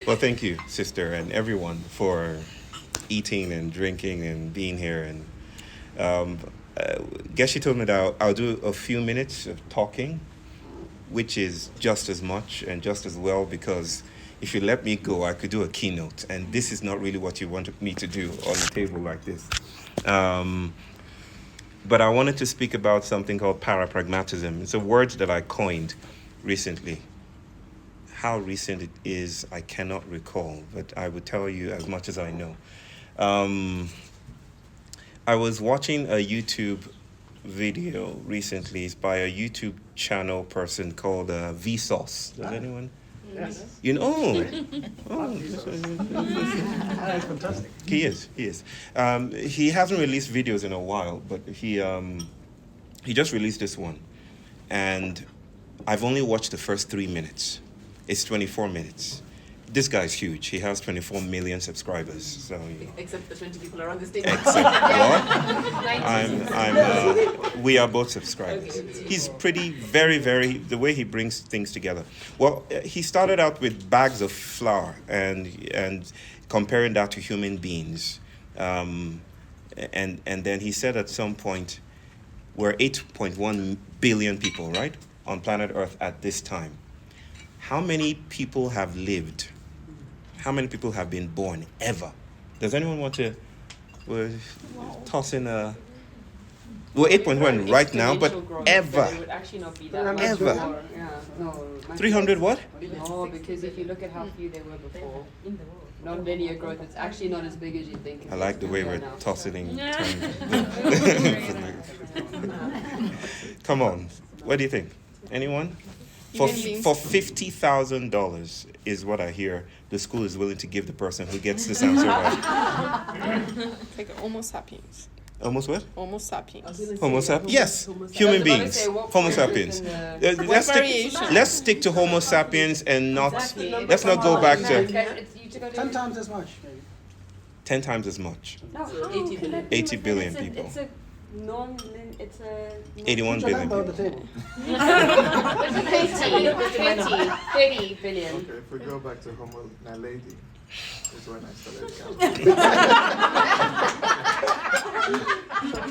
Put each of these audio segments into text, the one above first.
Well, thank you, sister, and everyone for eating and drinking and being here. And guess she told me that I'll do a few minutes of talking, which is just as much and just as well, because if you let me go, I could do a keynote, and this is not really what you wanted me to do on a table like this. But I wanted to speak about something called para-pragmatism. It's a word that I coined recently. How recent it is, I cannot recall, but I will tell you as much as I know. I was watching a YouTube video recently. It's by a YouTube channel person called Vsauce. Does anyone? Yes. You know? That's fantastic. He is. He hasn't released videos in a while, but he just released this one. And I've only watched the first 3 minutes. It's 24 minutes. This guy's huge. He has 24 million subscribers. So except the 20 people around this table. Except what? We are both subscribers. Okay. He's pretty, very, the way he brings things together. Well, he started out with bags of flour and comparing that to human beings. And then he said at some point, we're 8.1 billion people, right, on planet Earth at this time. How many people have lived? How many people have been born ever? Does anyone want to toss in a... We're 8.1 right now, but ever. It would actually not be that much. Ever. More. Yeah, no. 300 what? No, because if you look at how few there were before, non-linear growth, it's actually not as big as you think. I like the way we're now. tossing in terms. Come on. What do you think? Anyone? For $50,000 is what I hear the school is willing to give the person who gets this answer right. Like Homo sapiens. Almost what? Homo sapiens. Homo sapiens? Yes, human beings. Homo sapiens. Let's stick to Homo sapiens and not. Let's not go back to 10 times as much, maybe. 10 times as much. No, 80 billion. 80 billion people. It's a 81 billion Number on the people. table. 30 billion. Okay, if we go back to Homo naledi, is when I started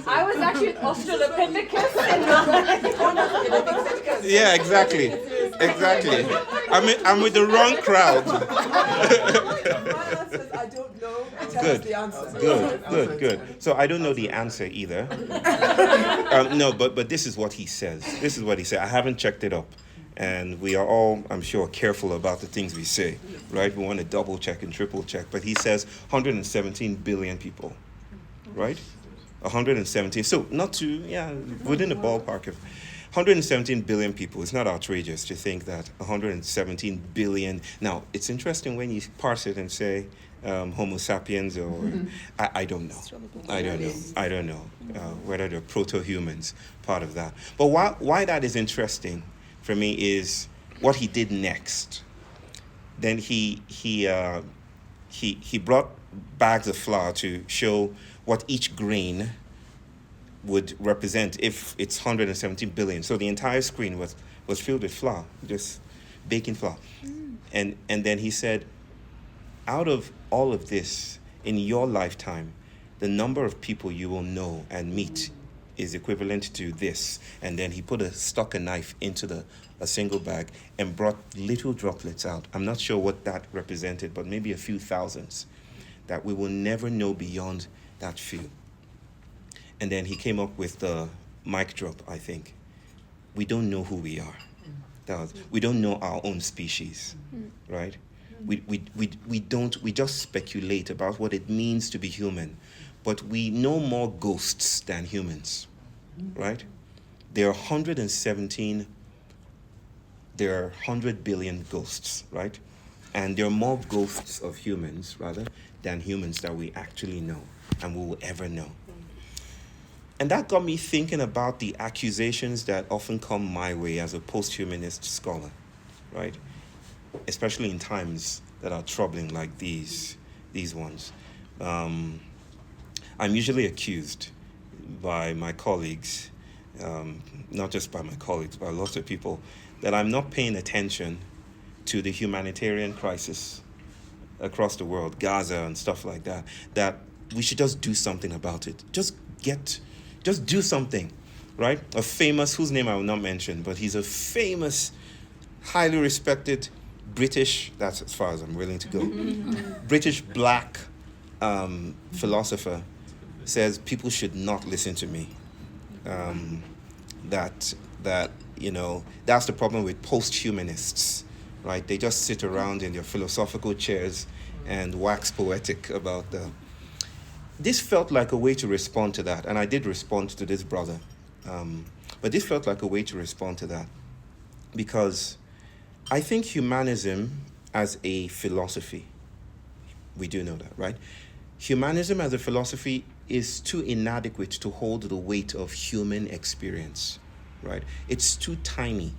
I was actually Australopithecus. Yeah, exactly. I'm with the wrong crowd. I don't know. Good. Good. So I don't know the answer either. No, but this is what he says. This is what he said. I haven't checked it up. And we are all, I'm sure, careful about the things we say, right? We want to double check and triple check. But he says 117 billion people, right? 117. So not too, within the ballpark of 117 billion people. It's not outrageous to think that 117 billion. Now, it's interesting when you parse it and say Homo sapiens or I don't know. I don't know whether they're proto-humans, part of that. But why that is interesting for me is what he did next. Then he brought bags of flour to show what each grain would represent if it's 117 billion. So the entire screen was filled with flour, just baking flour. And then he said, out of all of this, in your lifetime, the number of people you will know and meet is equivalent to this. And then he stuck a knife into a single bag and brought little droplets out. I'm not sure what that represented, but maybe a few thousands that we will never know beyond that few. And then he came up with the mic drop, I think. We don't know who we are. We don't know our own species, right? We just speculate about what it means to be human, but we know more ghosts than humans, right? There are 100 billion ghosts, right? And there are more ghosts of humans, rather, than humans that we actually know and we will ever know. And that got me thinking about the accusations that often come my way as a post-humanist scholar, right? Especially in times that are troubling like these ones. I'm usually accused by my colleagues, not just by my colleagues, by lots of people, that I'm not paying attention to the humanitarian crisis across the world, Gaza and stuff like that, that we should just do something about it. Just do something, right? A famous, whose name I will not mention, but he's a famous, highly respected British, that's as far as I'm willing to go, British black philosopher says people should not listen to me. That that's the problem with post-humanists, right? They just sit around in their philosophical chairs and wax poetic about them. This felt like a way to respond to that, and I did respond to this brother. But this felt like a way to respond to that, because I think humanism as a philosophy, we do know that, right? Humanism as a philosophy is too inadequate to hold the weight of human experience, right? It's too tiny.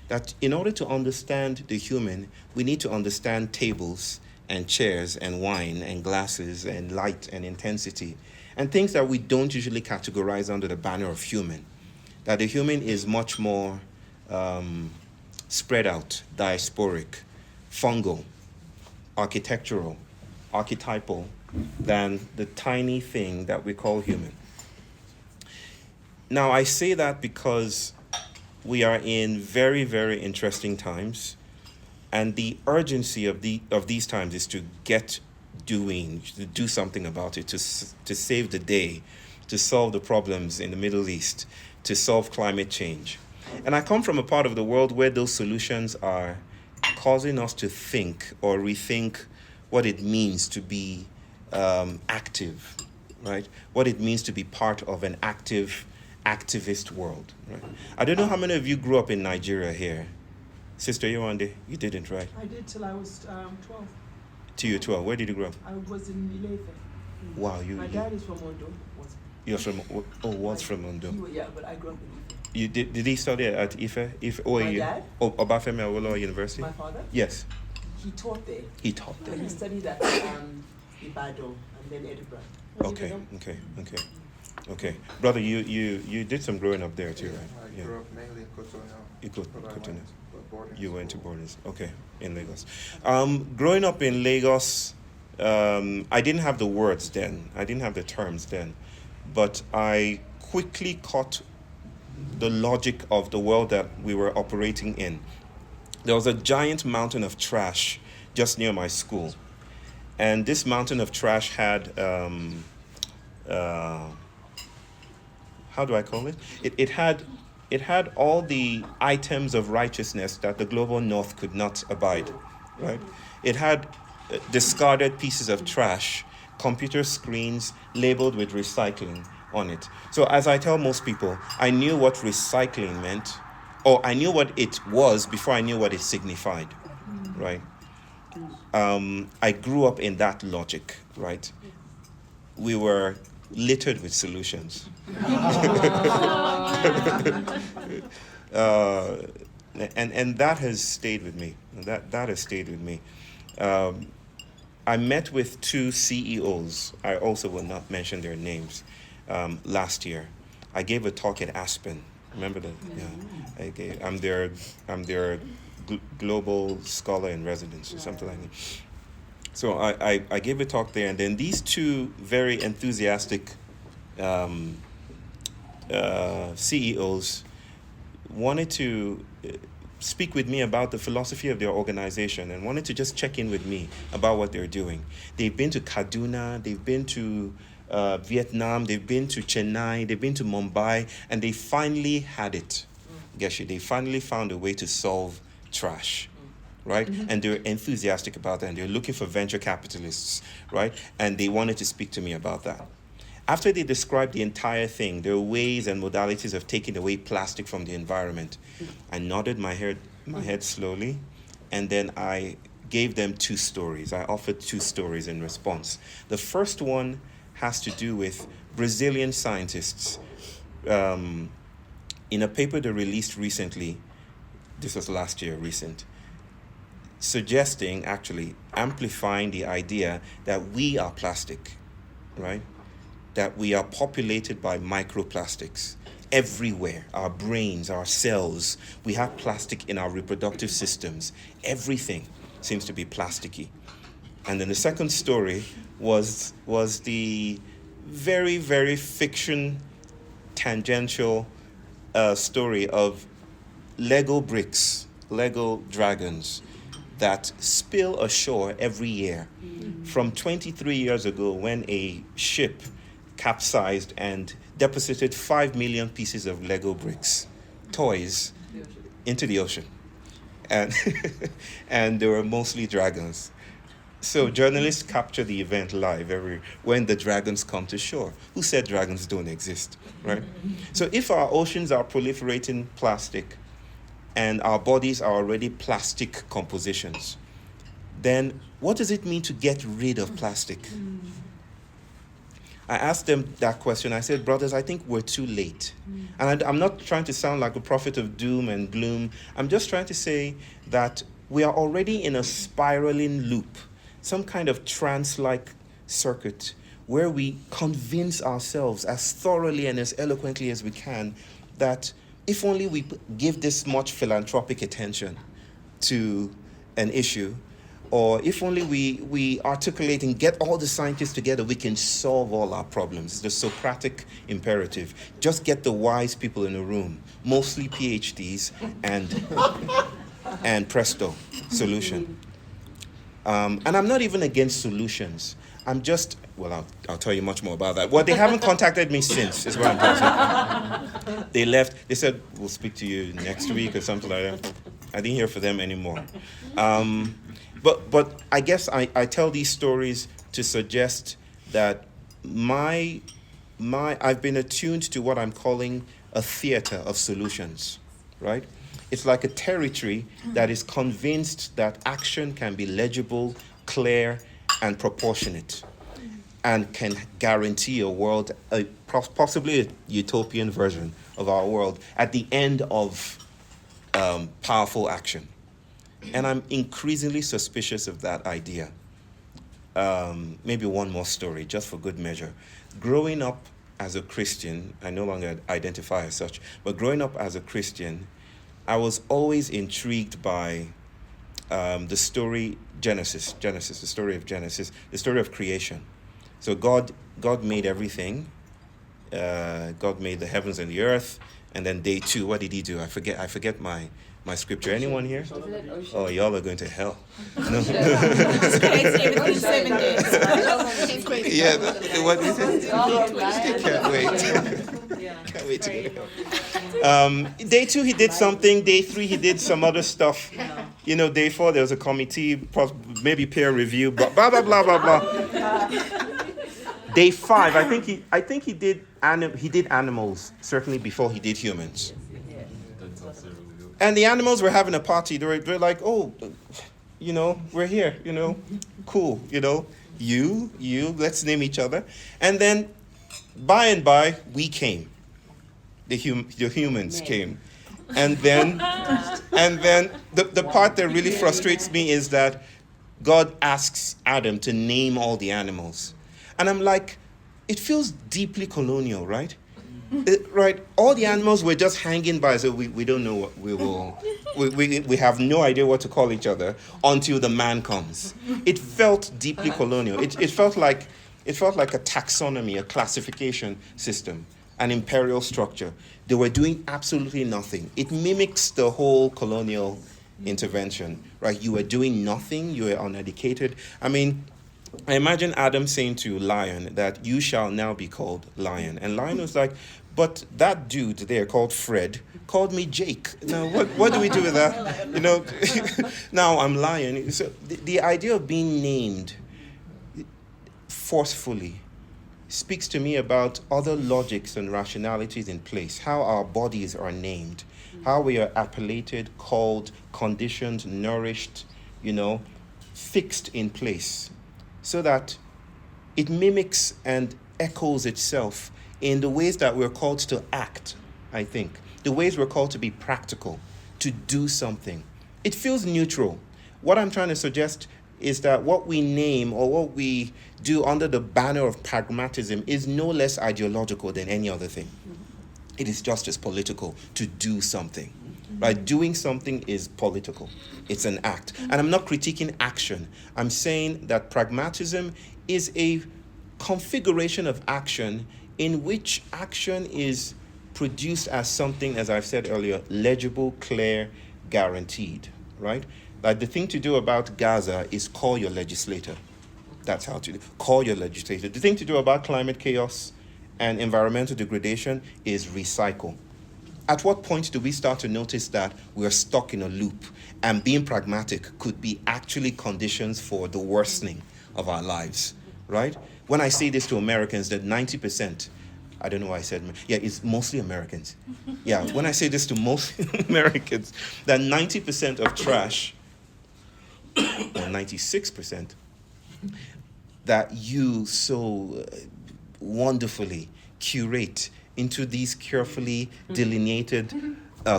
That in order to understand the human, we need to understand tables and chairs and wine and glasses and light and intensity and things that we don't usually categorize under the banner of human. That the human is much more spread out, diasporic, fungal, architectural, archetypal than the tiny thing that we call human. Now, I say that because we are in very, very interesting times, and the urgency of these times is to to do something about it, to save the day, to solve the problems in the Middle East, to solve climate change. And I come from a part of the world where those solutions are causing us to think or rethink what it means to be active, right? What it means to be part of an activist world, right? I don't know how many of you grew up in Nigeria here. Sister Yewande, you didn't, right? I did till I was 12. Till you were 12. Where did you grow up? I was in Ilefe. Wow, My dad is from Ondo. You're from, was from Ondo. Yeah, but I grew up in Ife. You did he study at Ife? My dad? Oh, Obafemi Awolowo University? My father? Yes. He taught there. He taught there. And he studied at Ibadan and then Edinburgh. Okay. Brother, you did some growing up there too, right? I grew up mainly in Cotonou. You but I went to boarding You went to school. boarding, okay, in Lagos. Growing up in Lagos, I didn't have the words then. I didn't have the terms then. But I quickly caught the logic of the world that we were operating in. There was a giant mountain of trash just near my school. And this mountain of trash had, how do I call it? It had all the items of righteousness that the global north could not abide, right? It had discarded pieces of trash, computer screens labeled with recycling on it. So as I tell most people, I knew what recycling meant, or I knew what it was before I knew what it signified, right? I grew up in that logic, right? We were littered with solutions. And that has stayed with me. That has stayed with me. I met with two CEOs. I also will not mention their names. Last year, I gave a talk at Aspen. Remember that? Yeah. I'm their global scholar in residence or something like that. So I gave a talk there, and then these two very enthusiastic CEOs wanted to speak with me about the philosophy of their organization and wanted to just check in with me about what they're doing. They've been to Kaduna, they've been to Vietnam, they've been to Chennai, they've been to Mumbai, and they finally had it. They finally found a way to solve trash, right? Mm-hmm. And they're enthusiastic about that, and they're looking for venture capitalists, right? And they wanted to speak to me about that. After they described the entire thing, their ways and modalities of taking away plastic from the environment, I nodded my head slowly, and then I gave them two stories. I offered two stories in response. The first one has to do with Brazilian scientists. In a paper they released recently, this was last year, recent, suggesting, actually amplifying the idea that we are plastic, right? That we are populated by microplastics everywhere. Our brains, our cells, we have plastic in our reproductive systems. Everything seems to be plasticky. And then the second story was the very, very fiction tangential story of Lego bricks, Lego dragons that spill ashore every year. From 23 years ago, when a ship capsized and deposited 5 million pieces of Lego bricks, toys, into the ocean. And, and they were mostly dragons. So journalists capture the event live when the dragons come to shore. Who said dragons don't exist, right? So if our oceans are proliferating plastic and our bodies are already plastic compositions, then what does it mean to get rid of plastic? I asked them that question. I said, brothers, I think we're too late. And I'm not trying to sound like a prophet of doom and gloom. I'm just trying to say that we are already in a spiraling loop, some kind of trance-like circuit where we convince ourselves as thoroughly and as eloquently as we can that if only we give this much philanthropic attention to an issue, or if only we articulate and get all the scientists together, we can solve all our problems. The Socratic imperative. Just get the wise people in a room, mostly PhDs, and presto, solution. And I'm not even against solutions. I'm just, well, I'll tell you much more about that. Well, they haven't contacted me since, is what I'm saying. They left. They said, we'll speak to you next week or something like that. I didn't hear from them anymore. But I guess I tell these stories to suggest that I've been attuned to what I'm calling a theater of solutions, right? It's like a territory that is convinced that action can be legible, clear, and proportionate, and can guarantee a world, possibly a utopian version of our world, at the end of powerful action. And I'm increasingly suspicious of that idea. Maybe one more story, just for good measure. Growing up as a Christian, I no longer identify as such, but growing up as a Christian, I was always intrigued by the story Genesis, the story of Genesis, the story of creation. So God made everything. God made the heavens and the earth, and then day 2, what did he do? I forget my scripture. Anyone here? Oh, y'all are going to hell. No. Within 7 days. Yeah, what is it? Can't wait. Can't wait to go to hell. Day 2, he did something. Day 3, he did some other stuff. You know, day 4, there was a committee, maybe peer review, blah, blah, blah, blah, blah, blah. Day 5, I think he did animals, certainly before he did humans. And the animals were having a party. They're like, oh, you know, we're here, you know, cool, you know, you, let's name each other. And then by and by, we came. The humans came. And then the part that really frustrates me is that God asks Adam to name all the animals. And I'm like, it feels deeply colonial, right? Right, all the animals were just hanging by, so we don't know what we have no idea what to call each other until the man comes. It felt deeply colonial. It felt like a taxonomy, a classification system, an imperial structure. They were doing absolutely nothing. It mimics the whole colonial intervention, right? You were doing nothing, you were uneducated. I mean, I imagine Adam saying to Lion that you shall now be called Lion. And Lion was like, but that dude there called Fred called me Jake. Now, what do we do with that? You know, now I'm Lion. So the idea of being named forcefully speaks to me about other logics and rationalities in place, how our bodies are named, how we are appellated, called, conditioned, nourished, you know, fixed in place, so that it mimics and echoes itself in the ways that we're called to act, I think. The ways we're called to be practical, to do something. It feels neutral. What I'm trying to suggest is that what we name or what we do under the banner of pragmatism is no less ideological than any other thing. It is just as political to do something. right? Doing something is political. It's an act. And I'm not critiquing action. I'm saying that pragmatism is a configuration of action in which action is produced as something, as I've said earlier, legible, clear, guaranteed, right? Like the thing to do about Gaza is call your legislator. That's how to do. Call your legislator. The thing to do about climate chaos and environmental degradation is recycle. At what point do we start to notice that we're stuck in a loop and being pragmatic could be actually conditions for the worsening of our lives, right? When I say this to Americans, that 90%, I don't know why I said, yeah, it's mostly Americans. Yeah, when I say this to most Americans, that 90% of trash, or 96%, that you so wonderfully curate into these carefully delineated,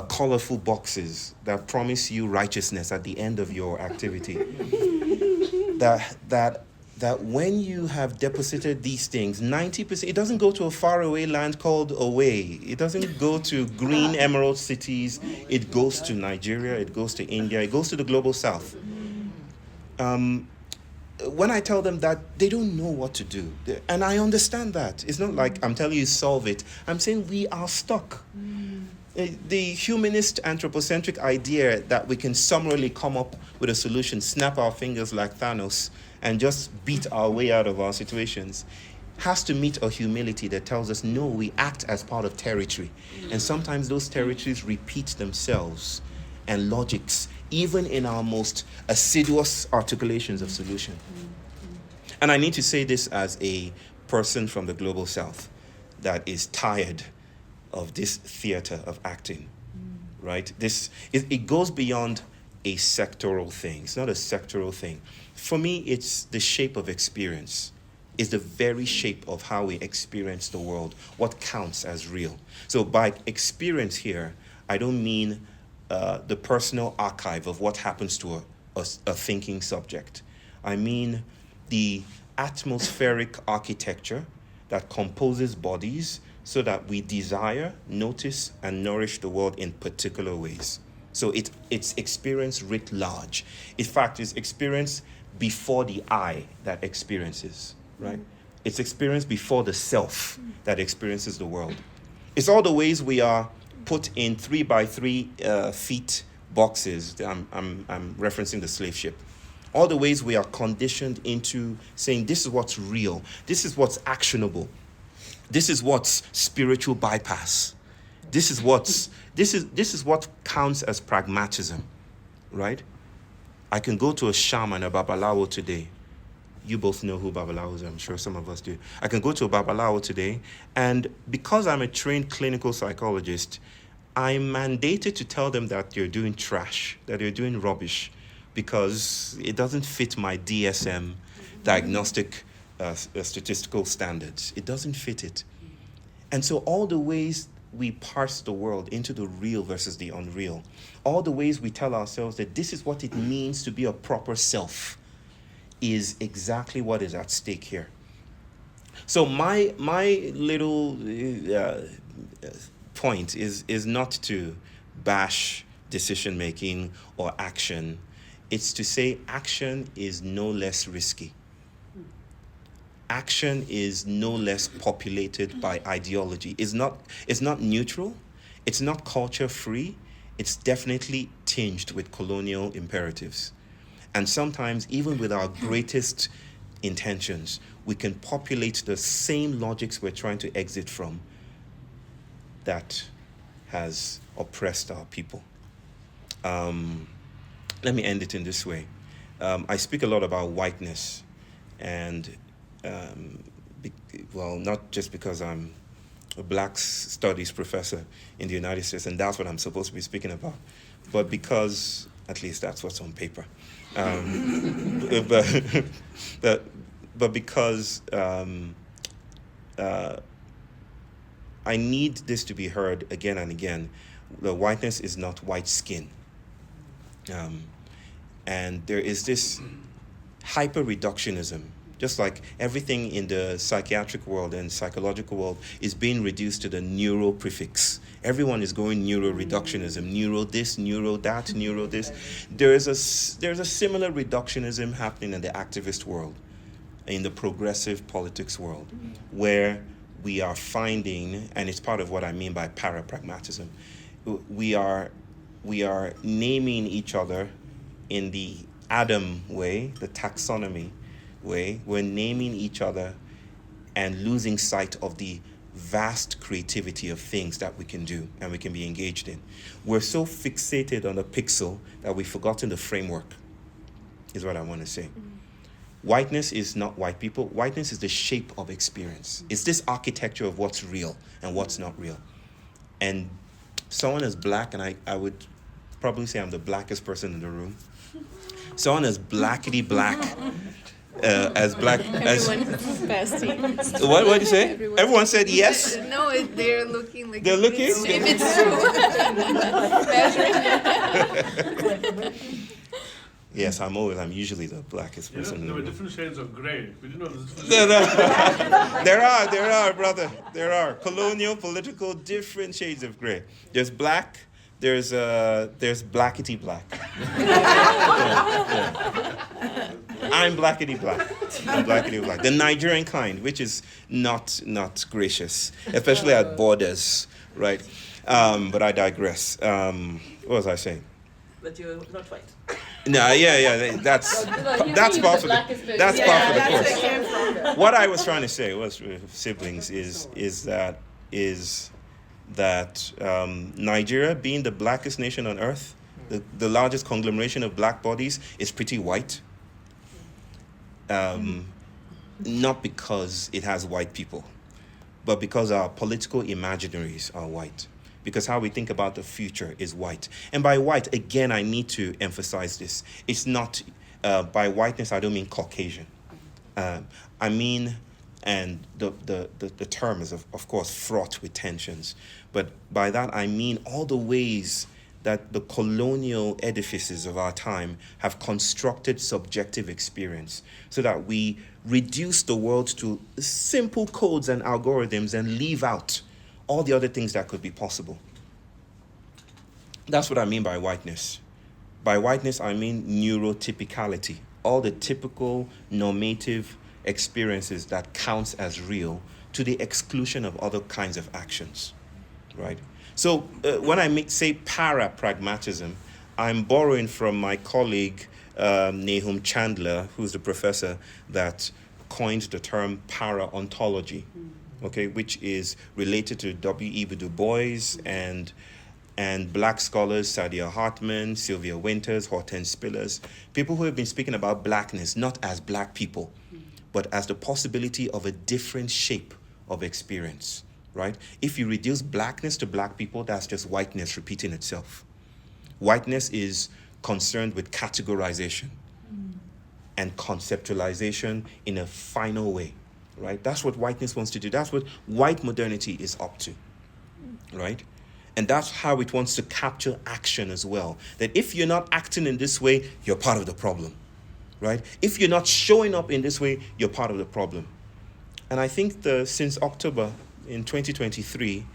colorful boxes that promise you righteousness at the end of your activity. That when you have deposited these things, 90%, it doesn't go to a faraway land called away. It doesn't go to green emerald cities. It goes to Nigeria, it goes to India, it goes to the global south. When I tell them that, they don't know what to do. And I understand that. It's not like I'm telling you solve it. I'm saying we are stuck. The humanist anthropocentric idea that we can summarily come up with a solution, snap our fingers like Thanos, and just beat our way out of our situations, has to meet a humility that tells us, no, we act as part of territory. And sometimes those territories repeat themselves and logics, even in our most assiduous articulations of solution. And I need to say this as a person from the global south that is tired of this theater of acting, right? It goes beyond a sectoral thing. It's not a sectoral thing. For me, it's the shape of experience. It's the very shape of how we experience the world, what counts as real. So by experience here, I don't mean the personal archive of what happens to a thinking subject. I mean the atmospheric architecture that composes bodies so that we desire, notice, and nourish the world in particular ways. So it's experience writ large. In fact, it's experience before the I that experiences, right? It's experience before the self that experiences the world. It's all the ways we are put in 3x3 feet boxes. I'm referencing the slave ship. All the ways we are conditioned into saying this is what's real, this is what's actionable, this is what's spiritual bypass, this is what counts as pragmatism, right? I can go to a shaman, a babalawo today. You both know who babalawos are, I'm sure some of us do. I can go to a babalawo today, and because I'm a trained clinical psychologist, I'm mandated to tell them that you're doing trash, that you're doing rubbish, because it doesn't fit my DSM, diagnostic statistical standards. It doesn't fit it. And so all the ways we parse the world into the real versus the unreal, all the ways we tell ourselves that this is what it means to be a proper self, is exactly what is at stake here. So my little point is not to bash decision-making or action. It's to say action is no less risky. Action is no less populated by ideology. It's not neutral. It's not culture-free. It's definitely tinged with colonial imperatives. And sometimes, even with our greatest intentions, we can populate the same logics we're trying to exit from that has oppressed our people. Let me end it in this way. I speak a lot about whiteness, and not just because I'm a Black studies professor in the United States, and that's what I'm supposed to be speaking about, but because, at least that's what's on paper. But because I need this to be heard again and again. The whiteness is not white skin. And there is this hyper-reductionism Just like everything in the psychiatric world and psychological world is being reduced to the neuro prefix. Everyone is going neuro-reductionism, neuro this, neuro that, neuro this. There's a similar reductionism happening in the activist world, in the progressive politics world, where we are finding, and it's part of what I mean by para-pragmatism, we are naming each other in the Adam way, the taxonomy way. We're naming each other and losing sight of the vast creativity of things that we can do and we can be engaged in. We're so fixated on the pixel that we've forgotten the framework, is what I want to say. Whiteness is not white people. Whiteness is the shape of experience. It's this architecture of what's real and what's not real. And someone is black, and I would probably say I'm the blackest person in the room. Someone as blackety black, as black as. Everyone's bestie. What did you say? Everyone said yes. No, they're looking like. They're looking? If it's true. Yes, I'm usually the blackest person in the There were room. different shades of grey. We didn't know this. There are, brother. There are colonial, political, different shades of gray. There's black. There's blackety black. I'm blackety black. I'm blackety black. The Nigerian kind, which is not gracious, especially at borders, right? But I digress. What was I saying? But you're not white. No, yeah, that's part of the course. What I was trying to say was with siblings is that Nigeria, being the blackest nation on earth, the largest conglomeration of black bodies, is pretty white. Not because it has white people, but because our political imaginaries are white. Because how we think about the future is white. And by white, again, I need to emphasize this. It's not, by whiteness, I don't mean Caucasian. I mean, and the term is, of course, fraught with tensions. But by that, I mean all the ways that the colonial edifices of our time have constructed subjective experience so that we reduce the world to simple codes and algorithms and leave out all the other things that could be possible. That's what I mean by whiteness. By whiteness, I mean neurotypicality. All the typical normative experiences that counts as real to the exclusion of other kinds of actions, right? So when I say para-pragmatism, I'm borrowing from my colleague, Nahum Chandler, who's the professor that coined the term para-ontology. Okay, which is related to W.E.B. Du Bois and black scholars Saidiya Hartman, Sylvia Winters, Hortense Spillers, people who have been speaking about blackness not as black people, but as the possibility of a different shape of experience, right? If you reduce blackness to black people, that's just whiteness repeating itself. Whiteness is concerned with categorization and conceptualization in a final way. Right? That's what whiteness wants to do. That's what white modernity is up to, right? And that's how it wants to capture action as well. That if you're not acting in this way, you're part of the problem, right? If you're not showing up in this way, you're part of the problem. And I think since October in 2023,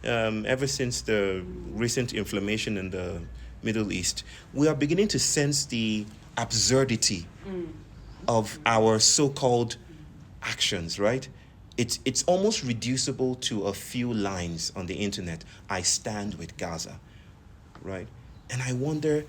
ever since the recent inflammation in the Middle East, we are beginning to sense the absurdity of our so-called actions, right? It's almost reducible to a few lines on the internet. I stand with Gaza, right? And I wonder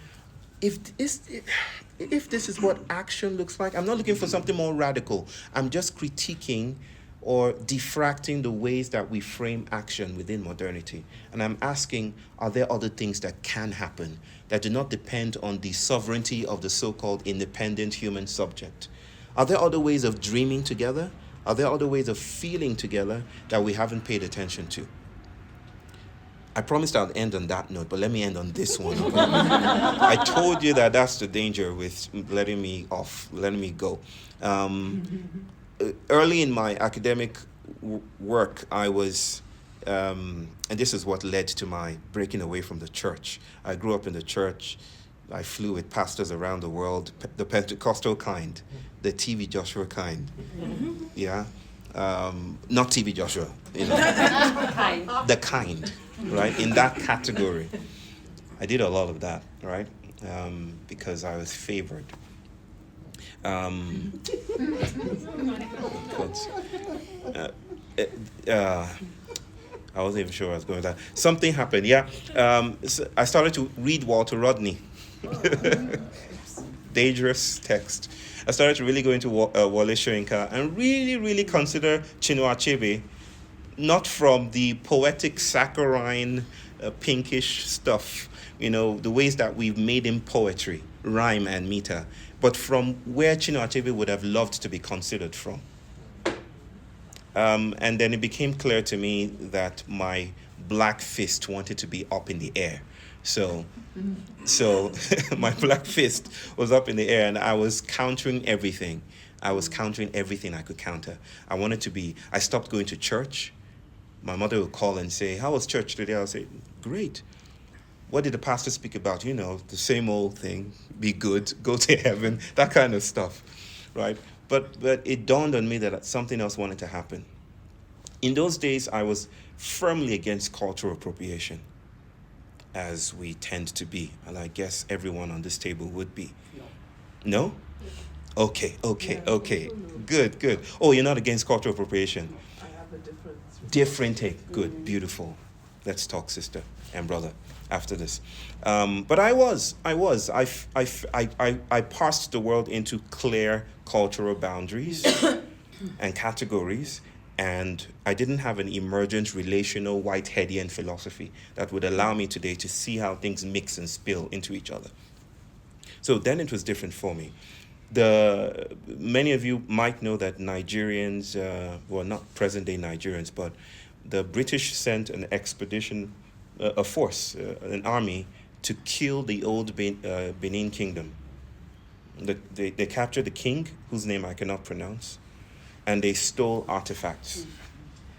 if this is what action looks like. I'm not looking for something more radical. I'm just critiquing or diffracting the ways that we frame action within modernity. And I'm asking, are there other things that can happen that do not depend on the sovereignty of the so-called independent human subject? Are there other ways of dreaming together? Are there other ways of feeling together that we haven't paid attention to? I promised I'll end on that note, but let me end on this one. Okay? I told you that that's the danger with letting me go. Early in my academic work, I was, and this is what led to my breaking away from the church. I grew up in the church. I flew with pastors around the world, the Pentecostal kind, the TV Joshua kind. Yeah. Not TV Joshua, you know. The kind, right? In that category. I did a lot of that, right? Because I was favored. I wasn't even sure I was going with that. Something happened, yeah. So I started to read Walter Rodney. Dangerous text. I started to really go into Wole Soyinka and really, really consider Chinua Achebe, not from the poetic saccharine, pinkish stuff, you know, the ways that we've made him poetry, rhyme and meter, but from where Chinua Achebe would have loved to be considered from. And then it became clear to me that my black fist wanted to be up in the air. So my black fist was up in the air and I was countering everything. I was countering everything I could counter. I stopped going to church. My mother would call and say, "How was church today?" I'll say, "Great." "What did the pastor speak about?" You know, the same old thing. Be good, go to heaven, that kind of stuff, right? But it dawned on me that something else wanted to happen. In those days, I was firmly against cultural appropriation, as we tend to be, and I guess everyone on this table would be. No? Okay. Good. Oh, you're not against cultural appropriation? I have a Different take. Good, beautiful. Let's talk, sister and brother, after this. But I parsed the world into clear cultural boundaries and categories, and I didn't have an emergent relational Whiteheadian philosophy that would allow me today to see how things mix and spill into each other. So then it was different for me. Many of you might know that Nigerians, well, not present-day Nigerians, but the British sent an expedition, a force, an army, to kill the old Benin kingdom. They captured the king, whose name I cannot pronounce, and they stole artifacts,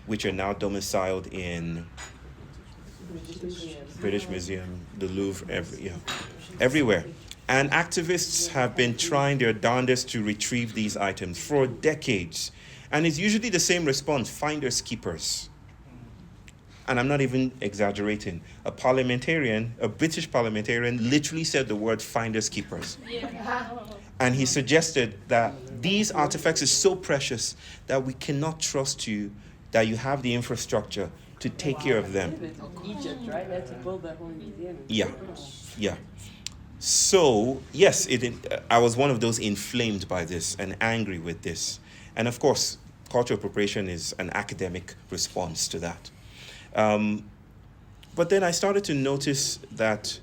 which are now domiciled in British Museum, the Louvre, everywhere. And activists have been trying their darndest to retrieve these items for decades. And it's usually the same response: finders keepers. And I'm not even exaggerating. A British parliamentarian literally said the word finders keepers. And he suggested that these artifacts are so precious that we cannot trust you, that you have the infrastructure to take care of them. Egypt, right? They had to build that whole museum. Yeah. So, yes, I was one of those inflamed by this and angry with this. And of course, cultural appropriation is an academic response to that. But then I started to notice that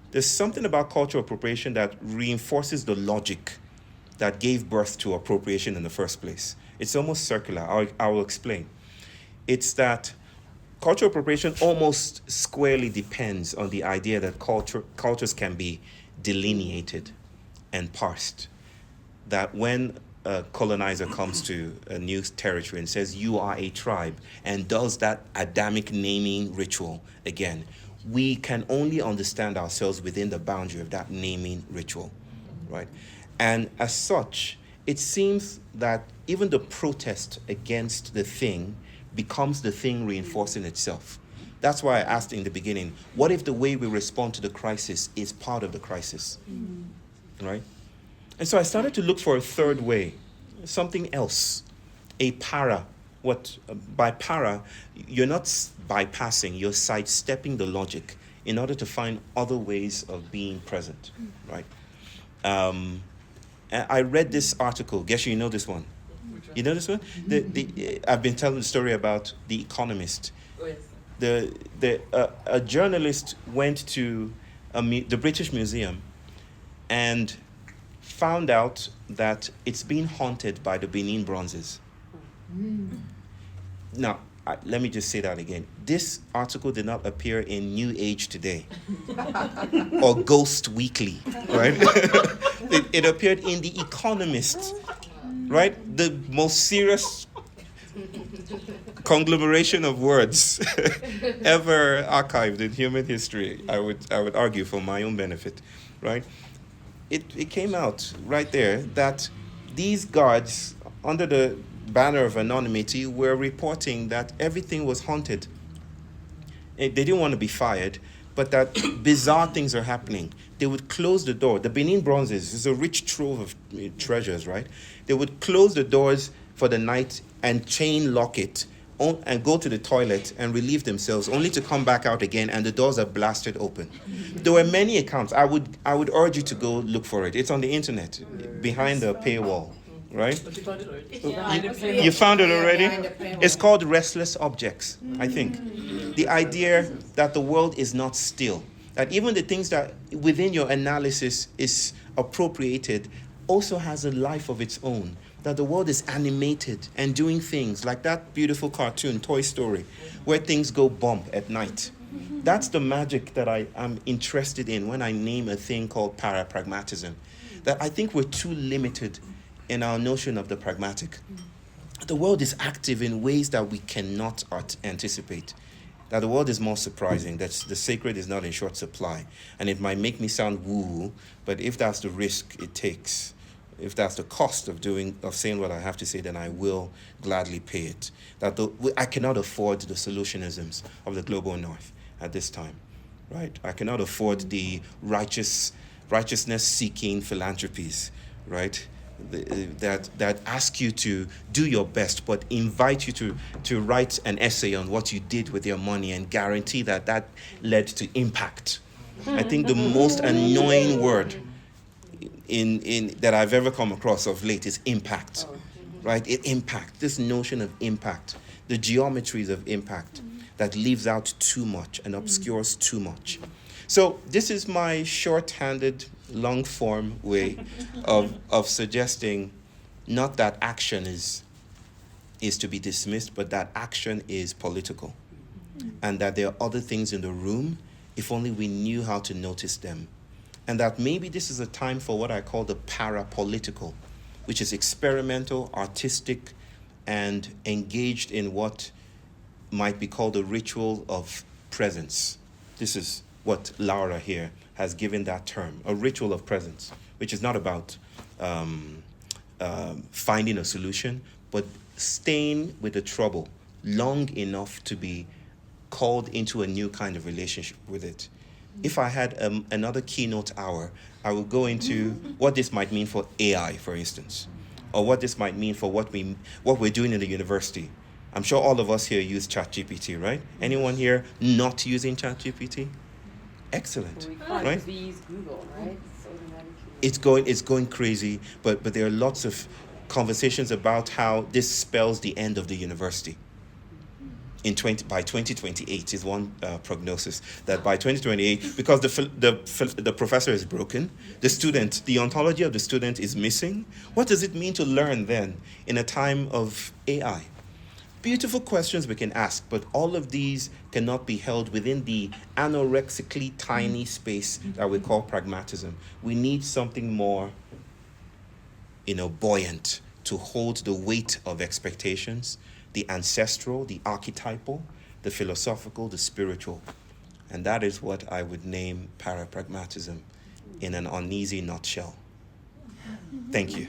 there's something about cultural appropriation that reinforces the logic that gave birth to appropriation in the first place. It's almost circular. I will explain. It's that cultural appropriation almost squarely depends on the idea that cultures can be delineated and parsed. That when a colonizer comes to a new territory and says, "You are a tribe," and does that Adamic naming ritual again, we can only understand ourselves within the boundary of that naming ritual, right? And as such, it seems that even the protest against the thing becomes the thing reinforcing itself. That's why I asked in the beginning, what if the way we respond to the crisis is part of the crisis, right? And so I started to look for a third way, something else, a para. By para, you're not bypassing, you're sidestepping the logic in order to find other ways of being present, right? I read this article. Guess you know this one. You know this one? I've been telling the story about The Economist. Oh, yes. A journalist went to the British Museum and found out that it's been haunted by the Benin bronzes. Now, let me just say that again. This article did not appear in New Age Today or Ghost Weekly, right? it appeared in The Economist, right? The most serious conglomeration of words ever archived in human history, I would argue, for my own benefit. right? It came out right there that these guards, under the banner of anonymity, were reporting that everything was haunted. They didn't want to be fired, but that bizarre things are happening. They would close the door. The Benin bronzes is a rich trove of treasures, right? They would close the doors for the night and chain lock it and go to the toilet and relieve themselves, only to come back out again and the doors are blasted open. There were many accounts. I would urge you to go look for it. It's on the internet, behind the paywall, right? But you found it already? You found it already? It's called Restless Objects, I think. The idea that the world is not still, that even the things that within your analysis is appropriated also has a life of its own, that the world is animated and doing things like that beautiful cartoon, Toy Story, where things go bump at night. That's the magic that I am interested in when I name a thing called para-pragmatism, that I think we're too limited in our notion of the pragmatic. The world is active in ways that we cannot anticipate. That the world is more surprising, that the sacred is not in short supply. And it might make me sound woo-woo, but if that's the risk it takes, if that's the cost of saying what I have to say, then I will gladly pay it. That I cannot afford the solutionisms of the global north at this time, right? I cannot afford the righteousness-seeking philanthropies, right? That ask you to do your best, but invite you to write an essay on what you did with your money and guarantee that led to impact. I think the most annoying word in that I've ever come across of late is impact, right? Impact, this notion of impact, the geometries of impact that leaves out too much and obscures too much. So this is my short-handed, long-form way of suggesting not that action is to be dismissed, but that action is political. And that there are other things in the room, if only we knew how to notice them. And that maybe this is a time for what I call the para-political, which is experimental, artistic, and engaged in what might be called a ritual of presence. This is what Laura here has given that term, a ritual of presence, which is not about finding a solution, but staying with the trouble long enough to be called into a new kind of relationship with it. If I had another keynote hour, I would go into what this might mean for AI, for instance, or what this might mean for what we're doing in the university. I'm sure all of us here use ChatGPT, right? Anyone here not using ChatGPT? Excellent, We can't right? because we use Google, right? It's automatically. It's going crazy, but there are lots of conversations about how this spells the end of the university. By 2028 is one prognosis, that by 2028, because the professor is broken, the ontology of the student is missing. What does it mean to learn then in a time of AI? Beautiful questions we can ask, but all of these cannot be held within the anorexically tiny space that we call pragmatism. We need something more, buoyant to hold the weight of expectations, the ancestral, the archetypal, the philosophical, the spiritual. And that is what I would name para-pragmatism in an uneasy nutshell. Thank you.